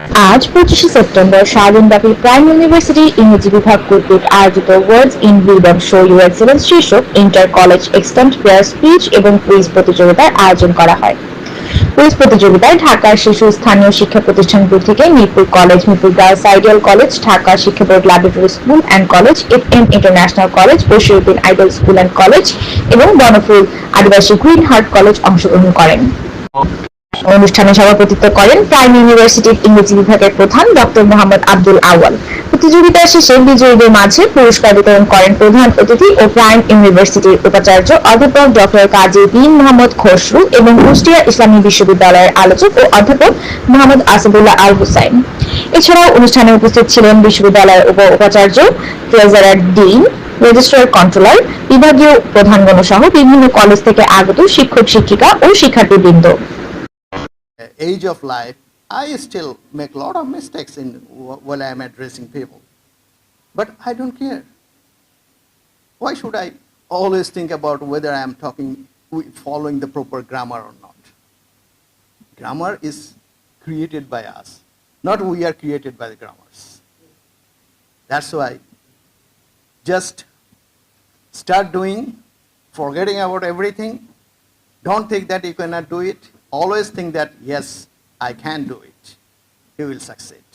আজ 25শে September সারাদিনব্যাপী prime university ইংরেজি বিভাগ কর্তৃক আয়োজিত words in freedom show your excellence শীর্ষক ইন্টার কলেজ এক্সটেম্পট পেয়ার স্পিচ এবং কুইজ প্রতিযোগিতার আয়োজন করা হয়। কুইজ প্রতিযোগিতায় ঢাকার শিশু স্থানীয় শিক্ষা প্রতিষ্ঠানগুলো থেকে Mirpur college, Mirpur girls ideal college, Dhaka শিক্ষা board laboratory school and college, FM international college, Bashiruddin idol school and college এবং Banaphul Adibashi green heart college অংশগ্রহণ করেন। অনুষ্ঠানে সভাপতিত্ব করেন প্রাইম ইউনিভার্সিটির ইংরেজি বিভাগের প্রধান ডক্টর মোহাম্মদ আব্দুল আউয়াল। প্রতিযোগিতা শেষে বিজয়ীদের মাঝে পুরস্কার বিতরণ করেন প্রধান অতিথি ও প্রাইম ইউনিভার্সিটির উপাচার্য অধ্যাপক ডক্টর কাজী বিন মোহাম্মদ খসরু এবং কুষ্টিয়া ইসলামী বিশ্ববিদ্যালয়ের আলোচক ও অধ্যাপক মোহাম্মদ আসাদুল্লাহ আল হুসাইন। এছাড়াও অনুষ্ঠানে উপস্থিত ছিলেন বিশ্ববিদ্যালয়ের উপাচার্য, ট্রেজারার, ডিন, রেজিস্ট্রার, কন্ট্রোলার, বিভাগীয় প্রধানগণ সহ বিভিন্ন কলেজ থেকে আগত শিক্ষক, শিক্ষিকা ও শিক্ষার্থীবৃন্দ। Age of life, I still make a lot of mistakes while I am addressing people. But I don't care. Why should I always think about whether I am following the proper grammar or not? Grammar is created by us, not we are created by the grammars. That's why just start doing, forgetting about everything. Don't think that you cannot do it. Always think that, yes, I can do it. You will succeed.